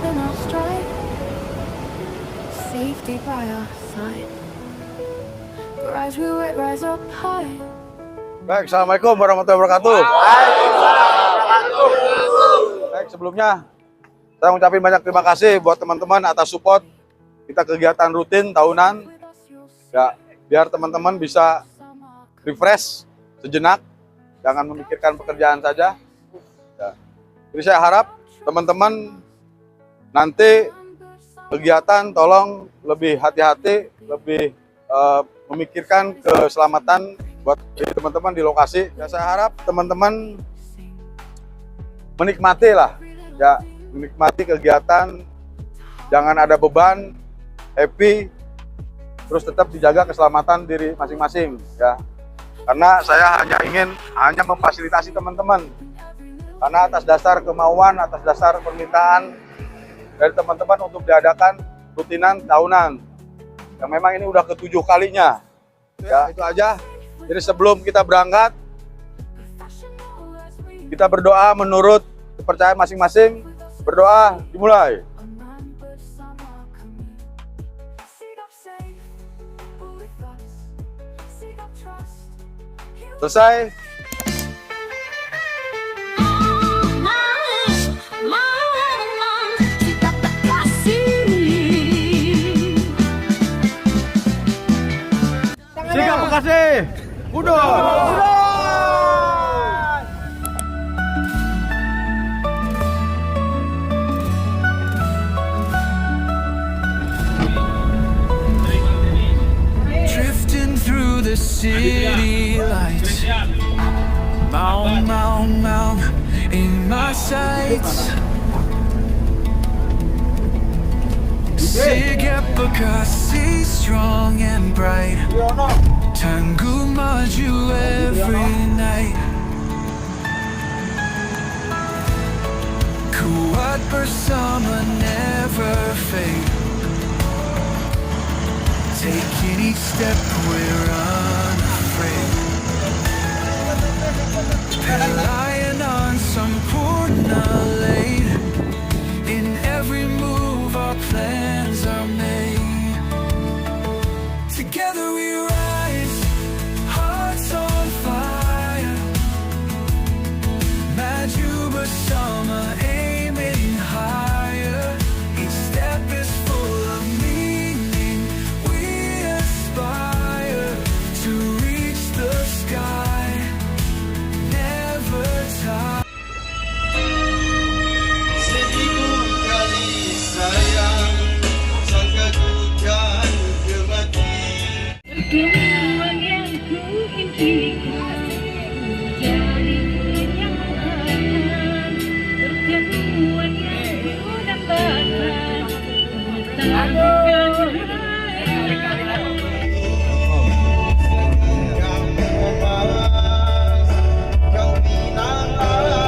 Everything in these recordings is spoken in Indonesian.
then I'll strike. Safety by our side. Rise, we will rise up high. Baik, Assalamualaikum warahmatullahi wabarakatuh. Baik, sebelumnya saya ngucapin banyak terima kasih buat teman-teman atas support kita kegiatan rutin tahunan. Ya, biar teman-teman bisa refresh sejenak, jangan memikirkan pekerjaan saja. Ya. Jadi saya harap teman-teman nanti kegiatan tolong lebih hati-hati, lebih memikirkan keselamatan buat teman-teman di lokasi. Ya, saya harap teman-teman menikmati lah, ya, menikmati kegiatan, jangan ada beban, happy, terus tetap dijaga keselamatan diri masing-masing, ya. Karena saya hanya memfasilitasi teman-teman. Karena atas dasar kemauan, atas dasar permintaan dari teman-teman untuk diadakan rutinan tahunan. Yang memang ini udah ke-7 kalinya. Ya, itu aja. Jadi sebelum kita berangkat, kita berdoa menurut kepercayaan masing-masing. Berdoa, dimulai. Selesai. Sikap Bekasi. Udah. Drifting through the city lights, mound in my sights. Sikap Bekasi, strong and bright. Tangguh maju every night. Kuat bersama, never fade. Taking each step, we're unafraid. Relying on Sampurna laid. In every move, our plans are made. Together we rise, hearts on fire. Maju bersama, aiming higher. Each step is full of meaning. We aspire to reach the sky. Never tired. Seribu kali sayang, sangka ku kan mati. Pertemuan yang ku impikan menjadi kenyataan. Pertemuan yang ku dambakan menetapkan Yang memas, kau minang aku.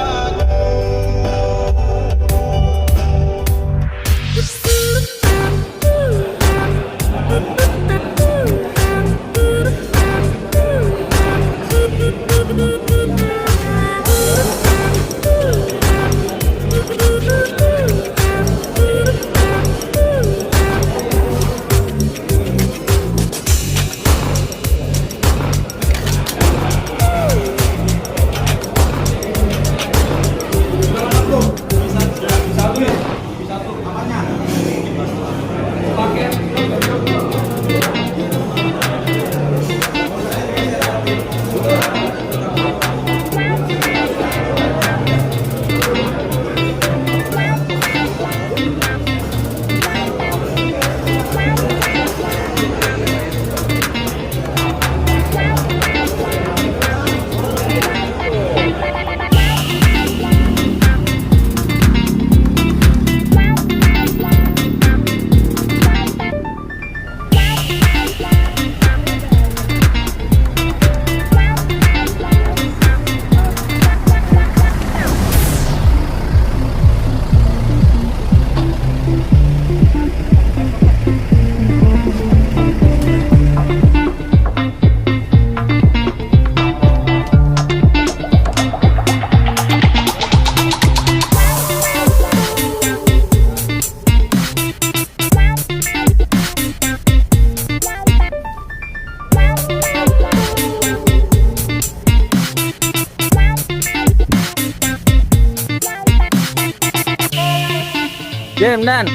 Jim dan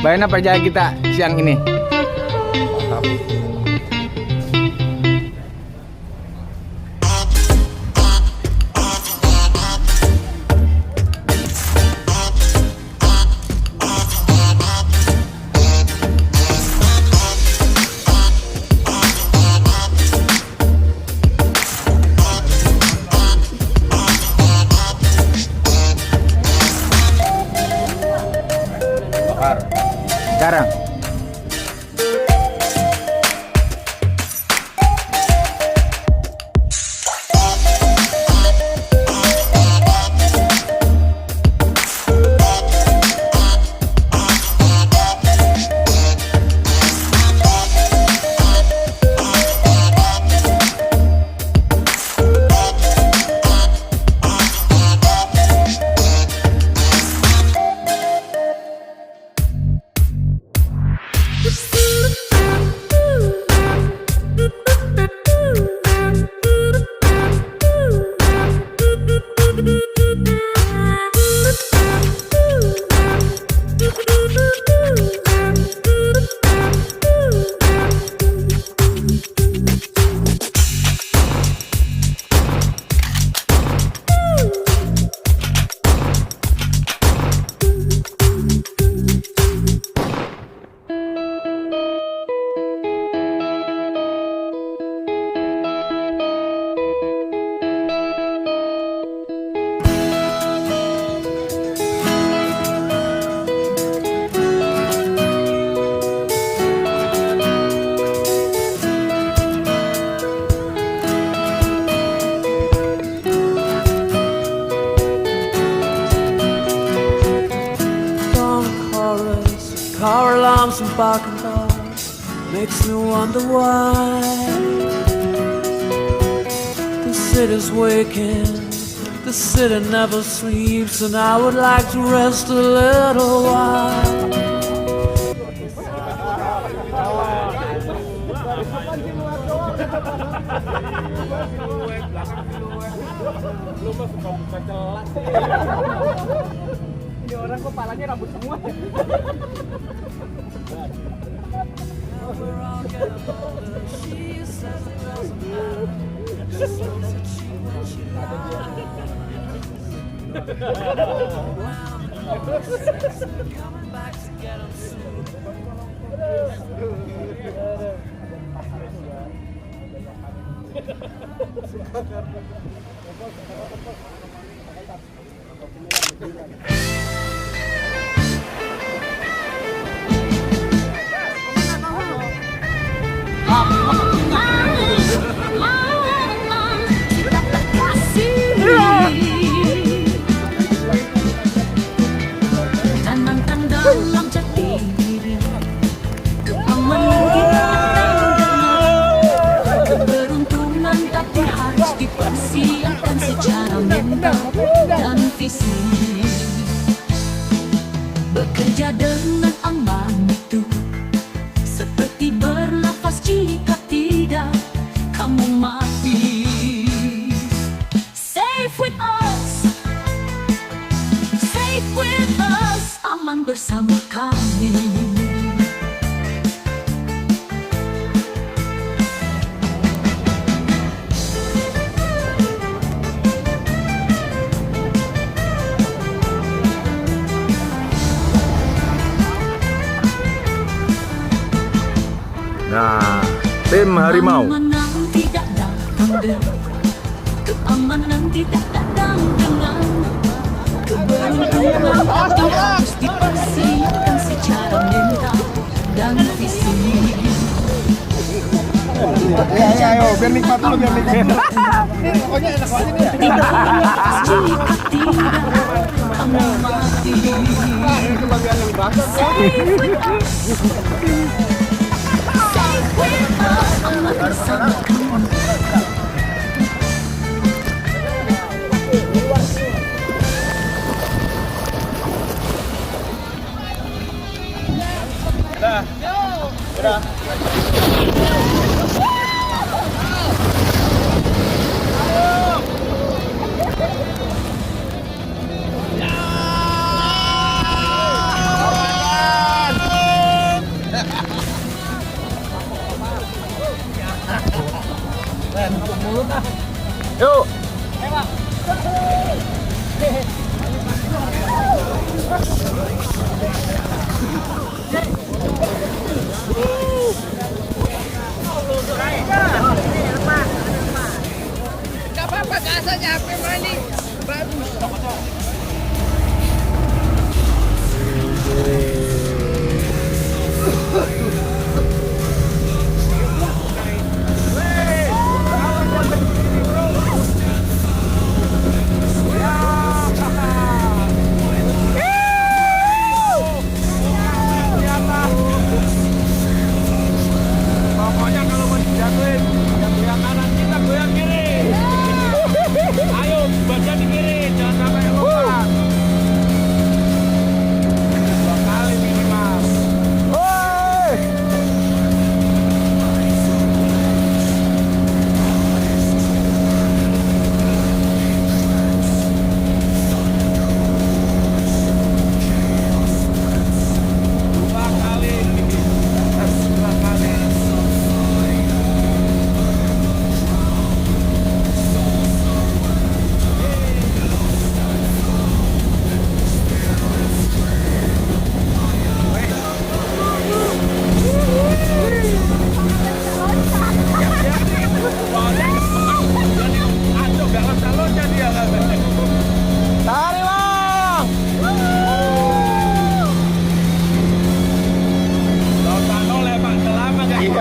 bagaimana perjalanan kita siang ini? Sekarang car alarms and parking cars makes me wonder why the city's waking, the city never sleeps, and I would like to rest a little while. ini orang kok palanya rambut semua. Tanamkan dalam jati diri keamanan kita dengar keberuntungan, tapi harus dipersiapkan secara mental dan fisik. Bekerja dengan aman itu seperti bernafas, jika tidak kamu mati. Safe with us, safe with us, aman bersama kami. Nah, tim harimau. Keamanan tidak datang dengan, keamanan tidak datang dengan keberuntungan, tapi harus dipersiapkan secara mental dan fisik. Ayo, biar nikmat dulu, biar nikmat. Pokoknya enak banget ini ya. Jika tidak kamu mati. Itu bagian yang basah. Safe with us, aman bersama kamu.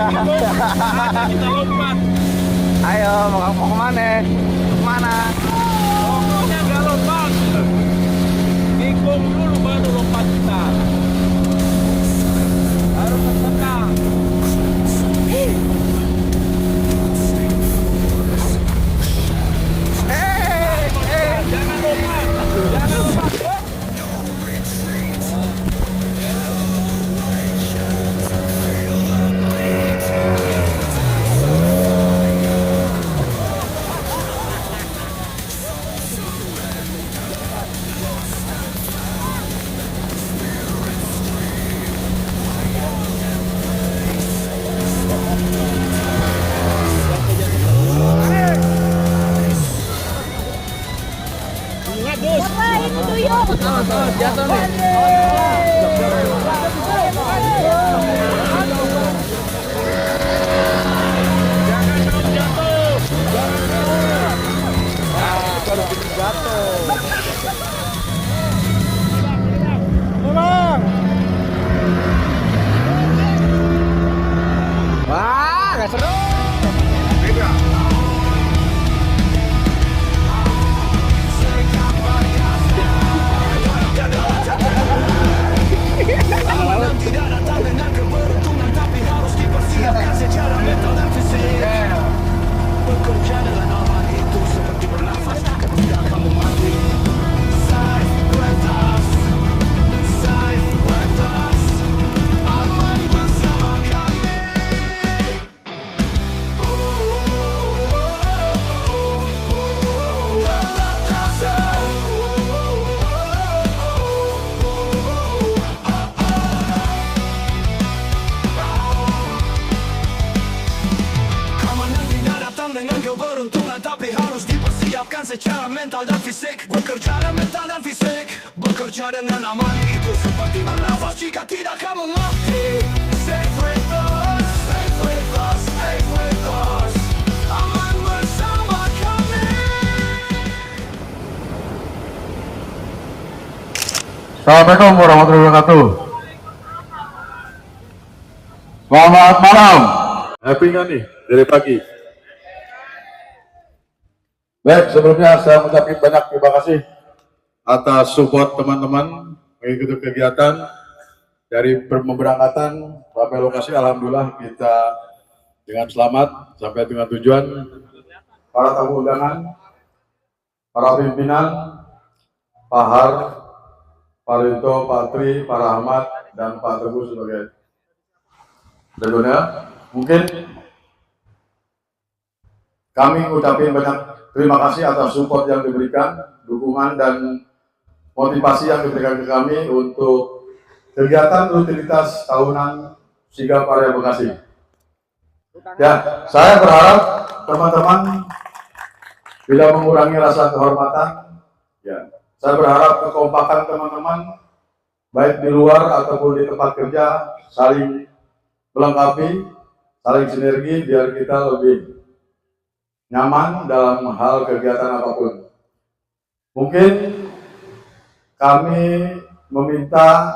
Kita lompat. Ayo, mau kemana? Kemana? Pokoknya nggak lompat. Nikung dulu baru lompat kita. Harus tenang. Jangan lompat. Jangan lompat. Jatuh nih. Wah, nggak seru. Dengan keberuntungan tapi harus dipersiapkan secara mental dan fisik. Bekerja dengan mental dan fisik, bekerja dengan aman itu seperti bernafas jika tidak kamu mengerti. Stay with us, stay with us, stay with us. Aman bersama kami. Assalamualaikum warahmatullahi wabarakatuh. Selamat malam. Happy nggak nih dari pagi? Baik, sebelumnya saya mengucapkan banyak terima kasih atas support teman-teman mengikuti kegiatan dari pemberangkatan sampai lokasi. Alhamdulillah kita dengan selamat sampai dengan tujuan. Para tamu undangan, para pimpinan, Pak Har, Pak Rinto, Pak Tri, Pak Rahmat, dan Pak Teguh sebagai berikutnya. Mungkin kami mengucapkan banyak terima kasih atas support yang diberikan, dukungan dan motivasi yang diberikan ke kami untuk kegiatan rutinitas tahunan Sigap Area Bekasi. Ya, saya berharap teman-teman bila mengurangi rasa kehormatan, ya, saya berharap kekompakan teman-teman baik di luar ataupun di tempat kerja saling melengkapi, saling sinergi biar kita lebih nyaman dalam hal kegiatan apapun. Mungkin kami meminta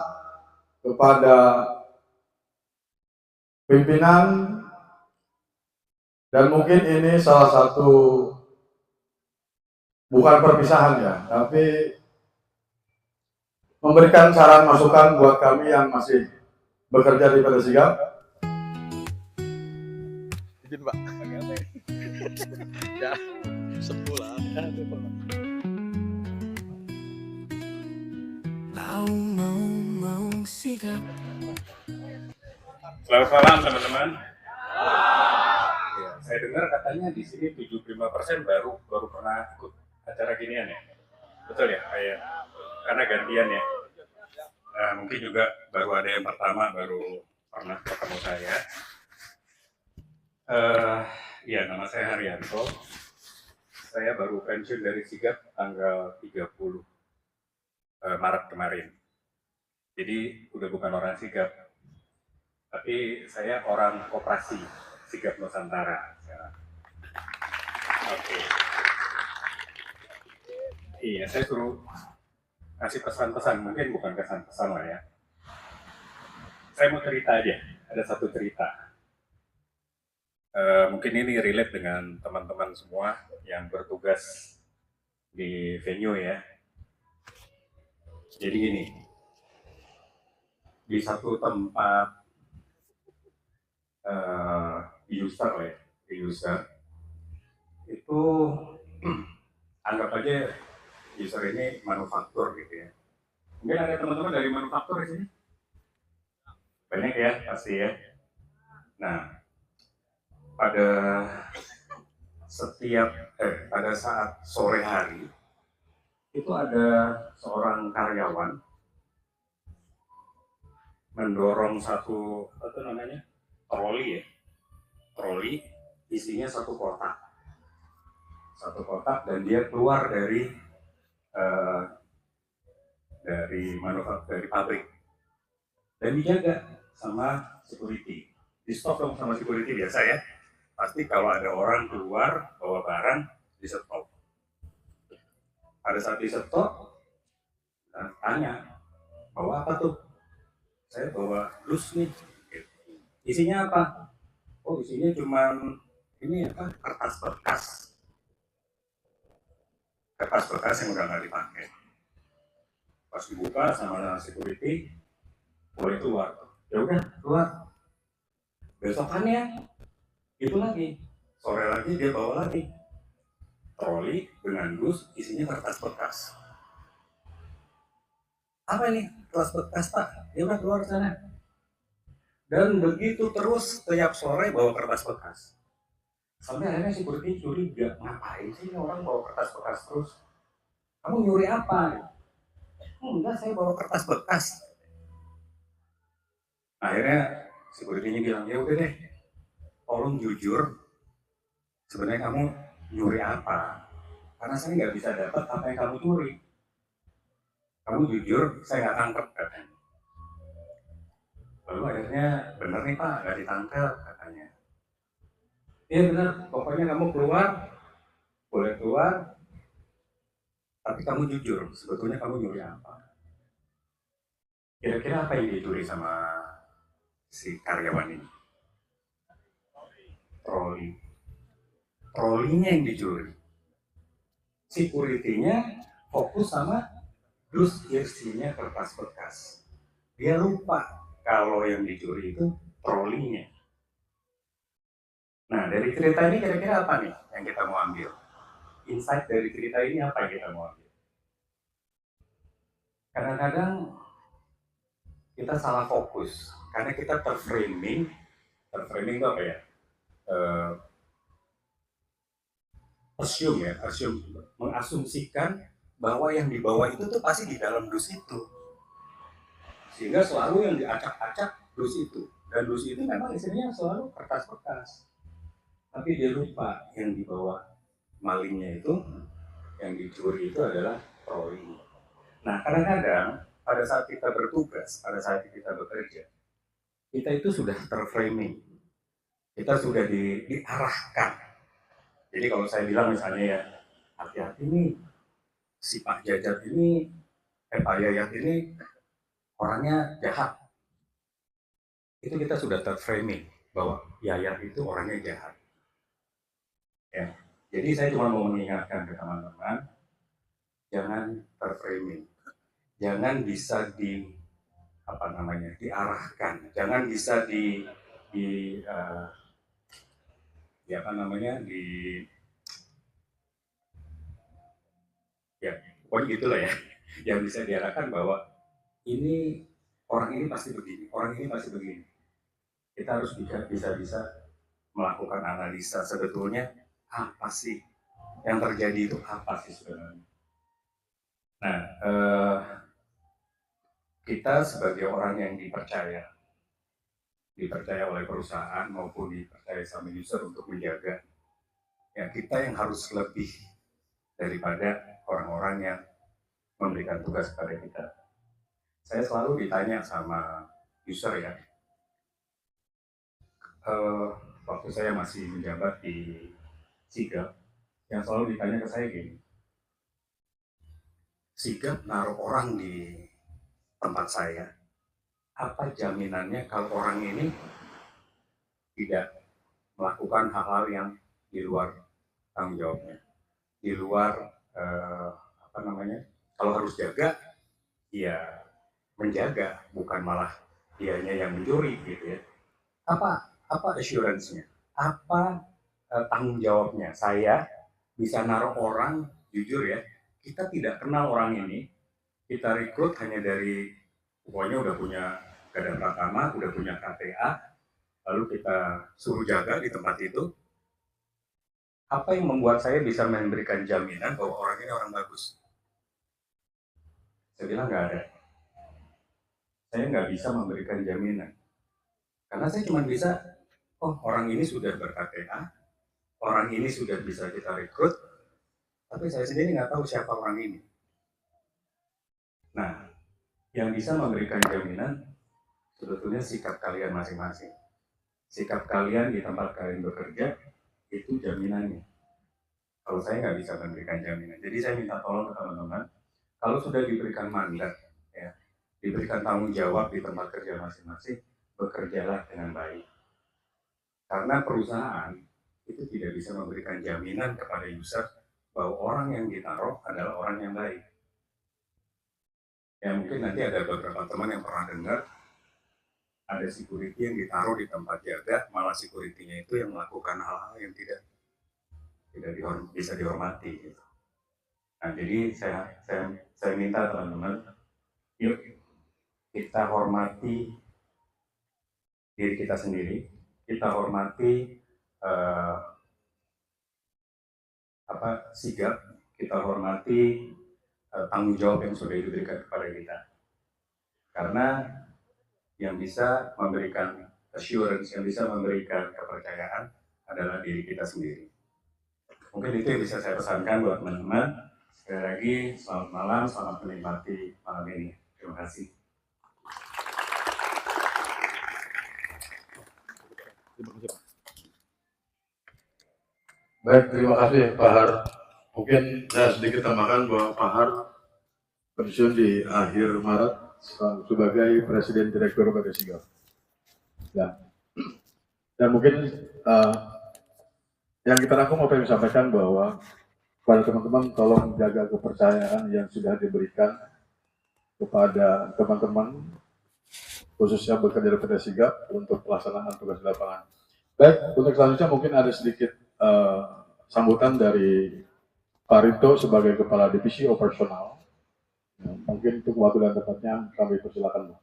kepada pimpinan dan mungkin ini salah satu bukan perpisahan ya, tapi memberikan saran masukan buat kami yang masih bekerja di Pada Sigap. Izin Pak. Ya, sebulan. Selamat malam teman-teman. Ya, saya dengar katanya di sini 75% baru pernah ikut acara ginian ya. Betul ya, kayak karena gantian ya. Nah, mungkin juga baru ada yang pertama baru pernah ketemu saya. Ya, nama saya Haryanto. Saya baru pensiun dari Sigap tanggal 30 Maret kemarin. Jadi udah bukan orang Sigap, tapi saya orang koperasi Sigap Nusantara. Oke. Iya, saya suruh kasih pesan-pesan, mungkin bukan pesan-pesan lah ya. Saya mau cerita aja, ada satu cerita. Mungkin ini relate dengan teman-teman semua yang bertugas di venue ya. Jadi gini, di satu tempat di user ya, di user itu anggap aja user ini manufaktur gitu ya. Mungkin ada teman-teman dari manufaktur di sini? Banyak ya, pasti ya. Nah, pada pada saat sore hari itu ada seorang karyawan mendorong satu apa namanya troli ya, troli isinya satu kotak dan dia keluar dari pabrik dan dijaga sama security, di stop dong sama security biasa ya. Pasti kalau ada orang keluar bawa barang di stop. Pada saat di stop, tanya bawa apa tuh? Saya bawa dus nih. Isinya apa? Oh isinya cuma ini apa? Kertas bekas yang udah nggak dipakai. Pas dibuka sama security, boleh keluar. Ya udah keluar. Besokannya itu lagi, sore lagi dia bawa lagi troli dengan dus isinya kertas bekas. Apa ini? Kertas bekas pak? Ya udah keluar sana. Dan begitu terus setiap sore bawa kertas bekas. Sampai akhirnya security curiga, ngapain sih orang bawa kertas bekas terus? Kamu nyuri apa? Enggak, saya bawa kertas bekas. Akhirnya security-nya bilang, ya udah deh, tolong jujur, sebenarnya kamu nyuri apa? Karena saya nggak bisa dapat apa yang kamu curi. Kamu jujur, saya nggak tangkap katanya. Lalu akhirnya bener nih pak, nggak ditangkap katanya. Iya bener, pokoknya kamu keluar, boleh keluar, tapi kamu jujur, sebetulnya kamu nyuri apa? Kira-kira apa yang dicuri sama si karyawan ini? Troli. Trolinya yang dicuri. Security-nya fokus sama dus isinya kertas bekas. Dia lupa kalau yang dicuri itu trolinya. Nah, dari cerita ini kira-kira apa nih yang kita mau ambil? Insight dari cerita ini apa yang kita mau ambil? Kadang-kadang kita salah fokus karena kita terframing itu apa ya? Mengasumsikan bahwa yang dibawa itu tuh pasti di dalam dus itu, sehingga selalu yang diacak-acak dus itu, dan dus itu memang isinya selalu kertas bekas, tapi dia lupa yang dibawa malingnya itu, yang dicuri itu adalah troli. Nah kadang-kadang pada saat kita bertugas, pada saat kita bekerja, kita itu sudah terframing, kita sudah diarahkan. Jadi kalau saya bilang misalnya ya, hati-hati nih, si Pak Jajat ini, Pak Yayat ini orangnya jahat. Itu kita sudah terframing bahwa Yayat itu orangnya jahat. Ya, jadi saya cuma mau mengingatkan ke teman-teman, jangan terframing, jangan bisa diarahkan, jangan bisa pokoknya gitulah ya, yang bisa diarahkan bahwa ini orang ini pasti begini, orang ini pasti begini. Kita harus bisa melakukan analisa sebetulnya apa sih yang terjadi itu apa sih sebenarnya. Nah, kita sebagai orang yang dipercaya oleh perusahaan maupun dipercaya sama user untuk menjaga, ya kita yang harus lebih daripada orang-orang yang memberikan tugas kepada kita. Saya selalu ditanya sama user ya, waktu saya masih menjabat di Sigap, yang selalu ditanya ke saya gini, Sigap naruh orang di tempat saya, apa jaminannya kalau orang ini tidak melakukan hal-hal yang di luar tanggung jawabnya, di luar kalau harus jaga, ya menjaga, bukan malah dianya yang mencuri gitu ya. Apa assurance-nya? Apa tanggung jawabnya? Saya bisa naruh orang, jujur ya, kita tidak kenal orang ini, kita rekrut hanya dari, pokoknya udah punya keadaan pratama, udah punya KTA, lalu kita suruh jaga di tempat itu. Apa yang membuat saya bisa memberikan jaminan bahwa orang ini orang bagus? Saya bilang nggak ada. Saya nggak bisa memberikan jaminan. Karena saya cuma bisa, oh orang ini sudah ber-KTA, orang ini sudah bisa kita rekrut, tapi saya sendiri nggak tahu siapa orang ini. Nah, yang bisa memberikan jaminan sebetulnya sikap kalian masing-masing. Sikap kalian di tempat kalian bekerja, itu jaminannya. Kalau saya nggak bisa memberikan jaminan. Jadi saya minta tolong ke teman-teman, kalau sudah diberikan mandat, ya, diberikan tanggung jawab di tempat kerja masing-masing, bekerjalah dengan baik. Karena perusahaan itu tidak bisa memberikan jaminan kepada user bahwa orang yang ditaruh adalah orang yang baik. Ya mungkin nanti ada beberapa teman yang pernah dengar, ada security yang ditaruh di tempat jaga, malah security-nya itu yang melakukan hal-hal yang tidak bisa dihormati gitu. Nah, jadi saya minta teman-teman, yuk kita hormati diri kita sendiri, kita hormati sigap, kita hormati tanggung jawab yang sudah diberikan kepada kita. Karena yang bisa memberikan assurance, yang bisa memberikan kepercayaan adalah diri kita sendiri. Mungkin itu yang bisa saya pesankan buat teman-teman. Sekali lagi, selamat malam, selamat menikmati malam ini. Terima kasih. Baik, terima kasih Pak Har. Mungkin saya sedikit tambahkan bahwa Pak Har pensiun di akhir Maret sebagai Presiden Direktur PT Sigap. Ya. Dan mungkin yang kita rangkum apa yang disampaikan bahwa kepada teman-teman tolong jaga kepercayaan yang sudah diberikan kepada teman-teman khususnya bekerja di PT Sigap untuk pelaksanaan tugas di lapangan. Baik, untuk selanjutnya mungkin ada sedikit sambutan dari Pak Rito sebagai Kepala Divisi Operasional. Mungkin untuk waktu dan tempatnya kami persilakan.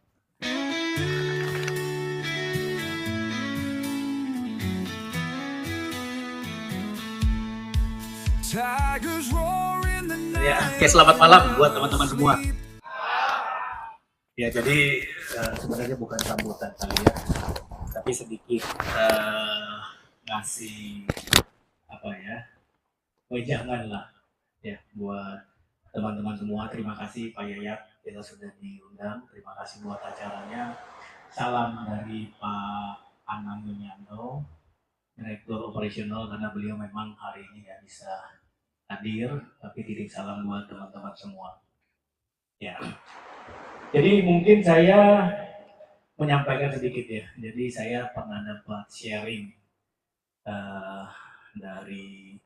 Ya, selamat malam buat teman-teman semua. Ya, jadi sebenarnya bukan sambutan kali ya, tapi sedikit ngasih wejangan lah ya buat teman-teman semua. Terima kasih Pak Yayat, kita sudah diundang. Terima kasih buat acaranya. Salam dari Pak Anang Yunyanto, Direktur Operasional, karena beliau memang hari ini nggak bisa hadir, tapi titip salam buat teman-teman semua. Ya, jadi mungkin saya menyampaikan sedikit ya. Jadi saya pernah dapat sharing dari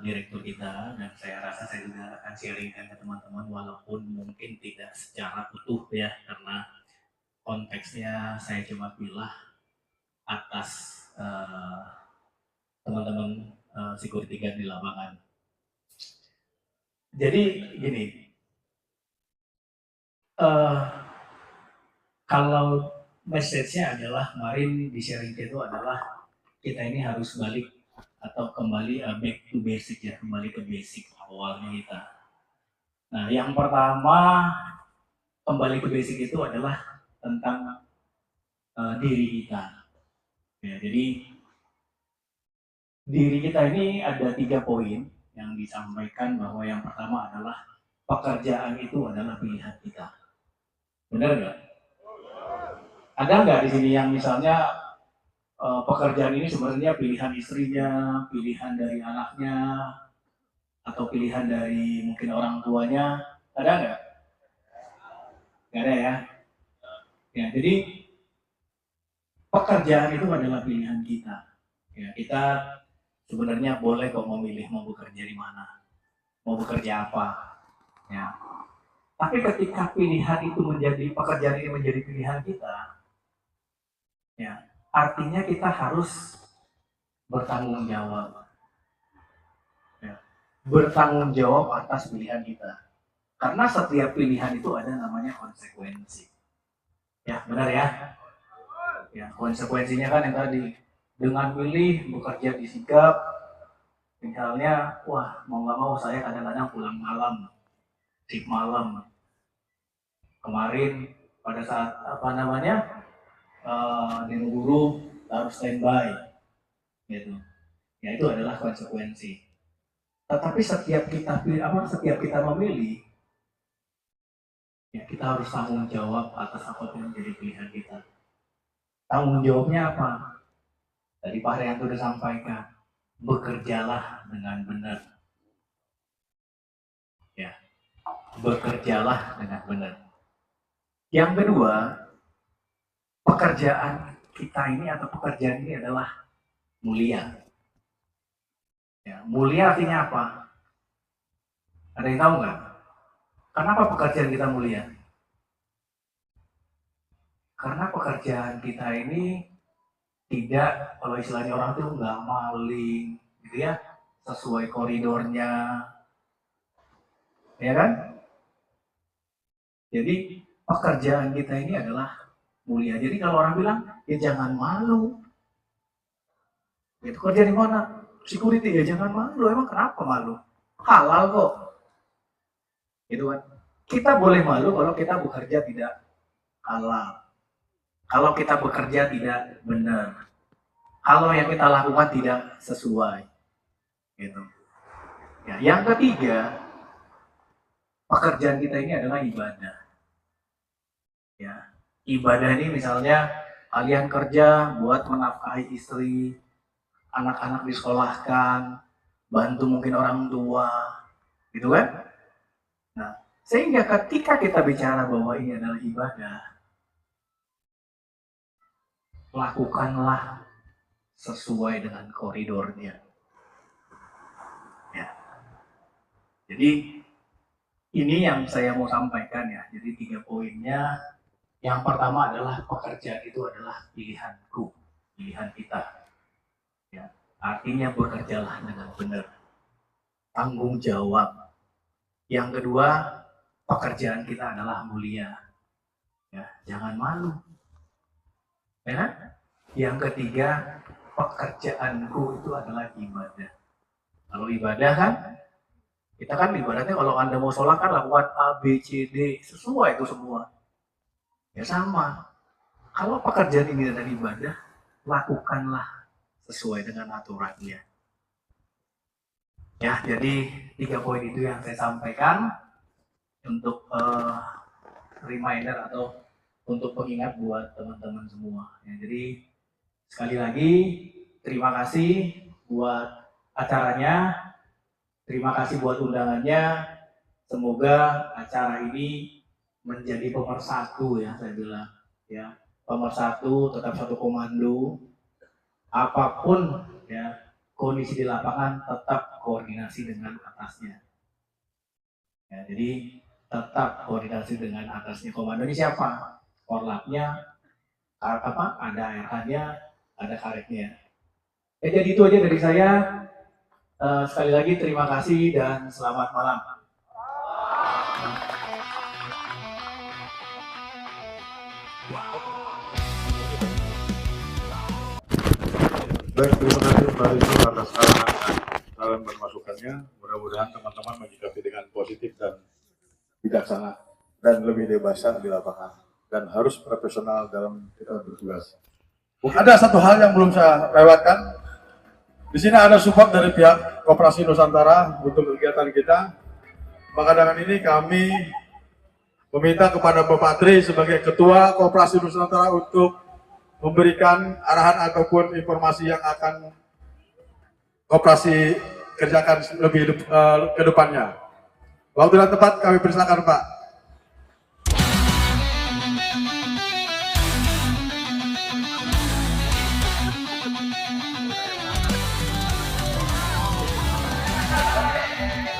direktur kita, dan saya rasa saya juga akan sharingkan ke teman-teman walaupun mungkin tidak secara utuh ya, karena konteksnya saya coba pilah atas teman-teman security guard di lapangan. Jadi gini, kalau message-nya adalah kemarin di sharing itu adalah kita ini harus balik atau kembali back to basic ya, kembali ke basic awalnya kita. Nah, yang pertama kembali ke basic itu adalah tentang diri kita. Ya, jadi diri kita ini ada 3 poin yang disampaikan, bahwa yang pertama adalah pekerjaan itu adalah pilihan kita. Benar nggak? Ada nggak di sini yang misalnya pekerjaan ini sebenarnya pilihan istrinya, pilihan dari anaknya, atau pilihan dari mungkin orang tuanya? Ada nggak? Nggak ada ya? Ya, jadi pekerjaan itu adalah pilihan kita. Ya, kita sebenarnya boleh kok memilih mau bekerja di mana, mau bekerja apa. Ya. Tapi ketika pilihan itu pekerjaan ini menjadi pilihan kita, ya, artinya kita harus bertanggung jawab. Ya. Bertanggung jawab atas pilihan kita. Karena setiap pilihan itu ada namanya konsekuensi. Ya, benar ya? Ya, konsekuensinya kan yang tadi, dengan pilih bekerja di Sigap, misalnya, wah mau nggak mau saya kadang-kadang pulang malam, shift malam. Kemarin pada saat demo guru harus standby, gitu. Ya itu adalah konsekuensi. Tetapi setiap kita memilih, ya kita harus tanggung jawab atas apa yang menjadi pilihan kita. Tanggung jawabnya apa? Tadi Pak Haryanto sudah sampaikan, bekerjalah dengan benar. Ya, bekerjalah dengan benar. Yang kedua, pekerjaan kita ini atau pekerjaan ini adalah mulia. Ya, mulia artinya apa? Ada yang tahu nggak? Kenapa pekerjaan kita mulia? Karena pekerjaan kita ini tidak, kalau istilahnya orang tuh nggak maling, gitu ya, sesuai koridornya, ya kan? Jadi pekerjaan kita ini adalah mulia. Jadi kalau orang bilang, ya jangan malu. Itu kerja di mana? Security, ya jangan malu. Emang kenapa malu? Halal kok. Gitu kan? Kita boleh malu kalau kita bekerja tidak halal. Kalau kita bekerja tidak benar, kalau yang kita lakukan tidak sesuai, gitu. Ya, yang ketiga, pekerjaan kita ini adalah ibadah. Ya, ibadah ini misalnya kalian kerja buat menafkahi istri, anak-anak disekolahkan, bantu mungkin orang tua, gitu kan? Nah, sehingga ketika kita bicara bahwa ini adalah ibadah, lakukanlah sesuai dengan koridornya. Ya. Jadi ini yang saya mau sampaikan ya. Jadi 3 poinnya. Yang pertama adalah pekerjaan itu adalah pilihanku, pilihan kita. Ya. Artinya bekerjalah dengan benar. Tanggung jawab. Yang kedua, pekerjaan kita adalah mulia. Ya, jangan malu. Ya. Yang ketiga, pekerjaanku itu adalah ibadah. Kalau ibadah kan, kita kan ibaratnya kalau Anda mau sholat kan lakukan A, B, C, D, sesuai itu semua. Ya sama. Kalau pekerjaan ini adalah ibadah, lakukanlah sesuai dengan aturannya. Ya, jadi 3 poin itu yang saya sampaikan untuk reminder atau untuk pengingat buat teman-teman semua. Ya, jadi sekali lagi terima kasih buat acaranya, terima kasih buat undangannya. Semoga acara ini menjadi pemersatu ya, saya bilang ya, pemersatu, tetap satu komando. Apapun ya kondisi di lapangan, tetap koordinasi dengan atasnya. Ya, jadi tetap koordinasi dengan atasnya. Komandonya siapa? Korlapnya, ada RH-nya, ada karetnya. Jadi itu aja dari saya. Sekali lagi terima kasih dan selamat malam. Baik, terima kasih Pak Rizal atas saran dan masukannya. Mudah-mudahan teman-teman menyikapi dengan positif dan bijaksana dan lebih dewasa di lapangan dan harus profesional dalam kita bertugas. Ada satu hal yang belum saya lewatkan. Di sini ada support dari pihak Koperasi Nusantara untuk kegiatan kita. Maka dengan ini kami meminta kepada Bapak Tri sebagai Ketua Koperasi Nusantara untuk memberikan arahan ataupun informasi yang akan Koperasi kerjakan lebih ke depannya. Waktu dan tempat kami persilakan Pak.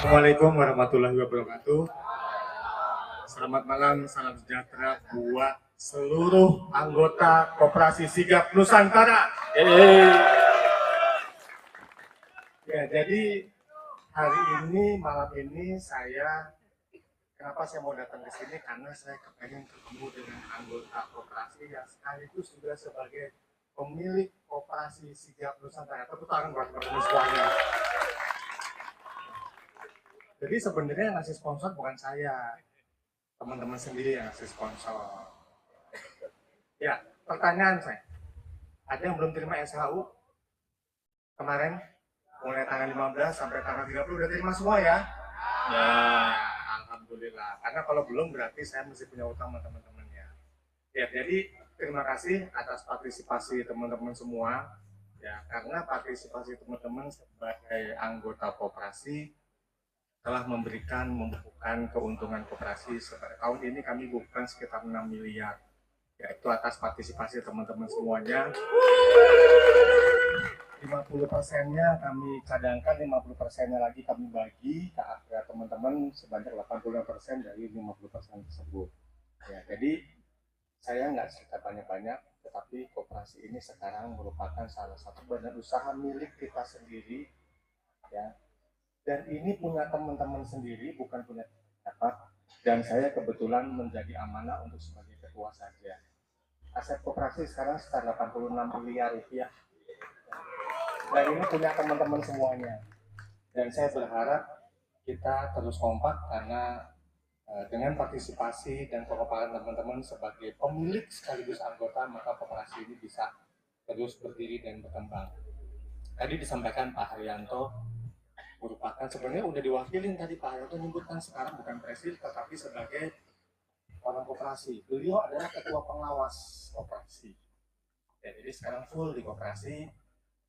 Assalamualaikum warahmatullahi wabarakatuh. Selamat malam, salam sejahtera buat seluruh anggota Koperasi Sigap Nusantara. Ya, jadi hari ini, malam ini kenapa saya mau datang ke sini? Karena saya kepengen ketemu dengan anggota koperasi yang sekaligus juga sebagai pemilik Koperasi Sigap Nusantara. Tepuk tangan buat teman-teman semuanya. Jadi sebenarnya yang ngasih sponsor bukan saya, teman-teman sendiri yang ngasih sponsor. Ya, pertanyaan saya, ada yang belum terima SHU kemarin? Mulai tanggal 15 sampai tanggal 30 udah terima semua ya? Ya, alhamdulillah. Karena kalau belum berarti saya mesti punya utang sama teman-temannya. Ya, jadi terima kasih atas partisipasi teman-teman semua. Ya, karena partisipasi teman-teman sebagai anggota koperasi telah membukukan keuntungan koperasi. Tahun ini kami bukukan sekitar 6 miliar. Yaitu atas partisipasi teman-teman semuanya. 50%-nya kami cadangkan, 50%-nya lagi kami bagi ke teman-teman sebanyak 85% dari 50% tersebut. Ya, jadi saya nggak cerita banyak-banyak, tetapi koperasi ini sekarang merupakan salah satu badan usaha milik kita sendiri. Ya. Dan ini punya teman-teman sendiri, bukan punya siapa. Dan saya kebetulan menjadi amanah untuk sebagai ketua saja. Aset koperasi sekarang sekitar 86 miliar rupiah. Dan ini punya teman-teman semuanya. Dan saya berharap kita terus kompak karena dengan partisipasi dan kekompakan teman-teman sebagai pemilik sekaligus anggota, maka koperasi ini bisa terus berdiri dan berkembang. Tadi disampaikan Pak Haryanto, merupakan sebenarnya udah diwakilin tadi Pak Haryanto menyebutkan sekarang bukan presiden tetapi sebagai orang koperasi. Beliau adalah ketua pengawas koperasi. Ya, jadi sekarang full di koperasi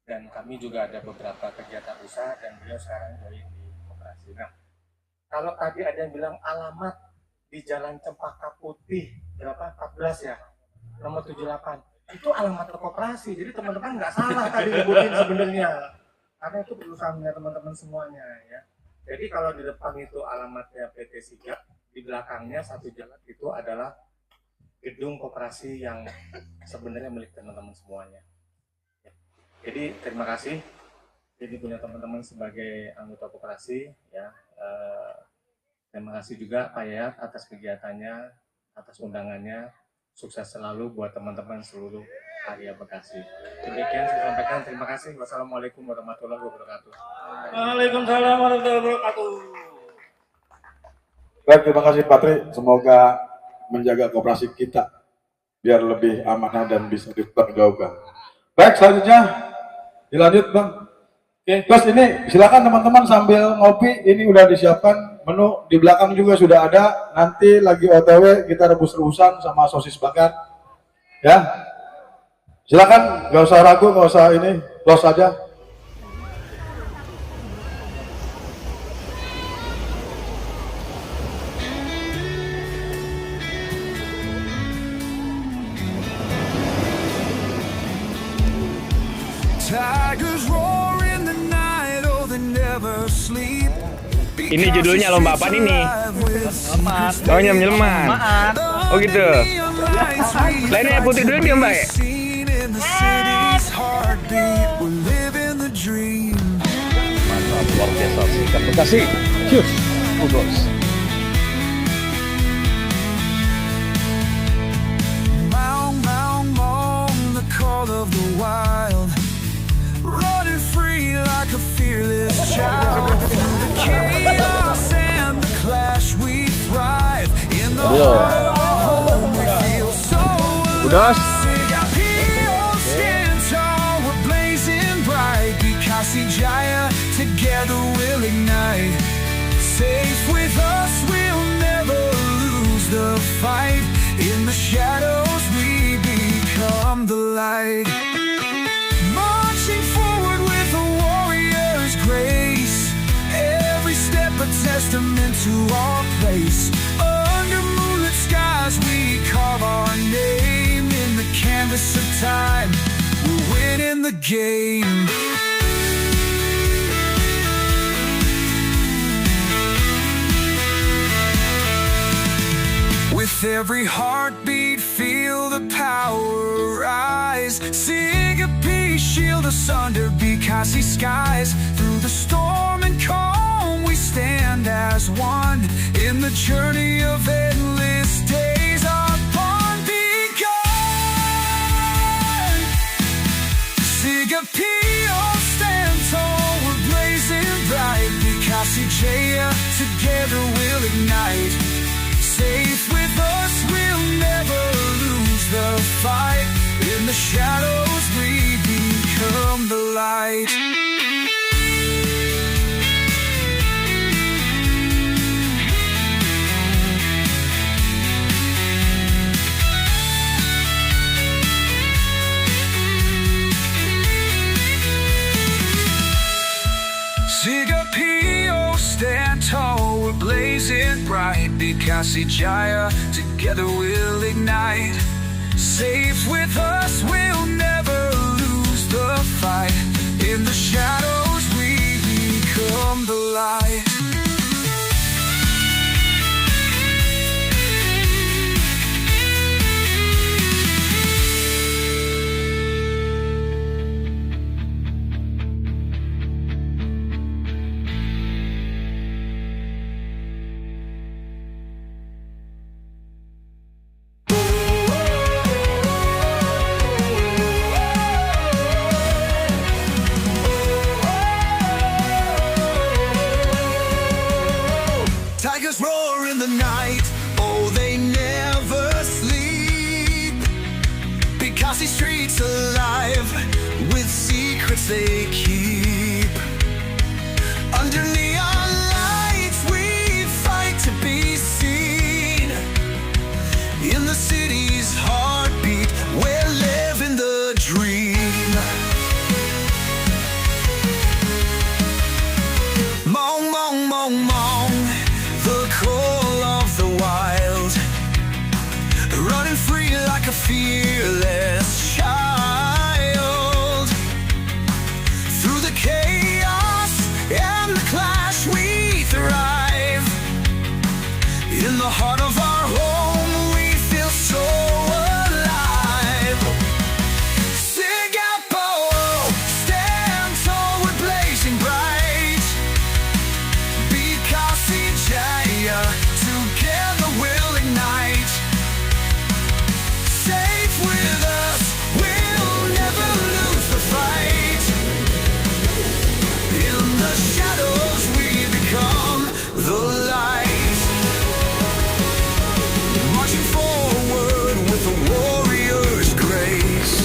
dan kami juga ada beberapa kegiatan usaha dan beliau sekarang join di koperasi. Nah, kalau tadi ada yang bilang alamat di Jalan Cempaka Putih berapa 14 ya, nomor 78 itu alamat koperasi. Jadi teman-teman nggak salah tadi nyebutin sebenarnya. Karena itu perusahaannya teman-teman semuanya ya. Jadi kalau di depan itu alamatnya PT Sigap, di belakangnya satu jalan itu adalah gedung koperasi yang sebenarnya milik teman-teman semuanya. Jadi terima kasih. Jadi punya teman-teman sebagai anggota koperasi ya. Terima kasih juga Pak Yayat atas kegiatannya, atas undangannya. Sukses selalu buat teman-teman seluruh area Bekasi. Demikian saya sampaikan. Terima kasih. Wassalamualaikum warahmatullahi wabarakatuh. Waalaikumsalam warahmatullahi wabarakatuh. Baik, terima kasih Pak Tri. Semoga menjaga koperasi kita biar lebih amanah dan bisa dipergaulkan. Baik, selanjutnya dilanjut Bang. Oke, terus ini silakan teman-teman sambil ngopi. Ini udah disiapkan menu di belakang juga sudah ada. Nanti lagi OTW kita rebus-rebusan sama sosis bakar. Ya, silakan, nggak usah ragu, nggak usah ini, close aja. Tigers roar in the night, oh they never sleep. Ini judulnya lomba apa ini? Oh, nyelman. Oh gitu. Lainnya Putri dulu dia Mbak ya? Mantap, luar biasa Sigap Bekasi. Cheers, Bogos. Mound, mound, mound, the call of the wild, running free like a fearless child. The chaos and the clash, we thrive in the heart of home. We feel so Udah. heroes stand tall, we're blazing bright. Bekasi Jaya, together we'll ignite. Safe with us, we'll never lose the fight. In the shadows, we become the light. Marching forward with a warrior's grace. Every step a testament to our place. Under moonlit skies, we carve our name in the canvas of time. We're winning the game. With every heartbeat, feel the power rise. Sing a peace, shield us under Bikasi skies. Through the storm and calm, we stand as one in the journey of endless days. Our bond begun. Sing a peace, stand tall, we're blazing bright. Bikasi Jaya, together we'll ignite. Safe with us, we'll never lose the fight. In the shadows, we become the light. Sigapio, stand tall, we're blazing bright. Bikasi Jaya, together we'll ignite. Safe with us, we'll never lose the fight. In the shadows, we become the light. Tigers roar in the night, oh they never sleep. Bikasi streets alive, with secrets they keep. Under neon lights we fight to be seen. In the city's heartbeat, we're living the dream. Mong, mong, mong, mong, the call of the wild, running free like a fearless child. Through the chaos and the clash we thrive. In the heart of our home we feel so alive. Singapore, stand tall, we're blazing bright. Bikasi Jaya, together we'll ignite. Safe with us, we'll never lose the fight. In the shadows we become the light. Marching forward with a warrior's grace.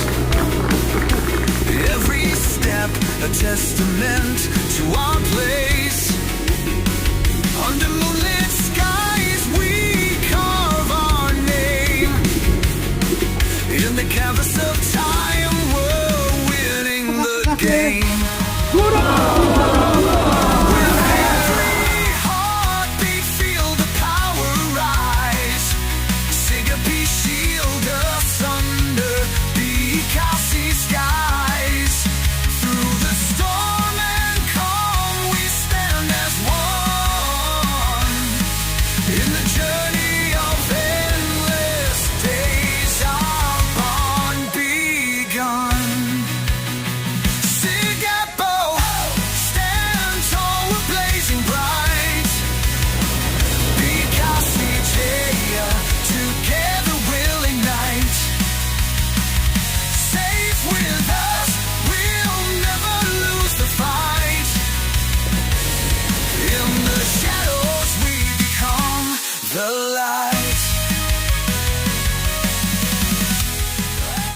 Every step a testament to our place. Under moonlit skies we carve our name. In the canvas of time we're winning the game. With every heartbeat feel the power rise. Sigapi shield us under Bikasi skies. Through the storm and calm we stand as one. In the journey of endless days, our bond begun. Singapore, stand tall, we're blazing bright. Bikasi Jaya, together we'll ignite. Safe with us, we'll never lose the fight. In the shadows we become the light.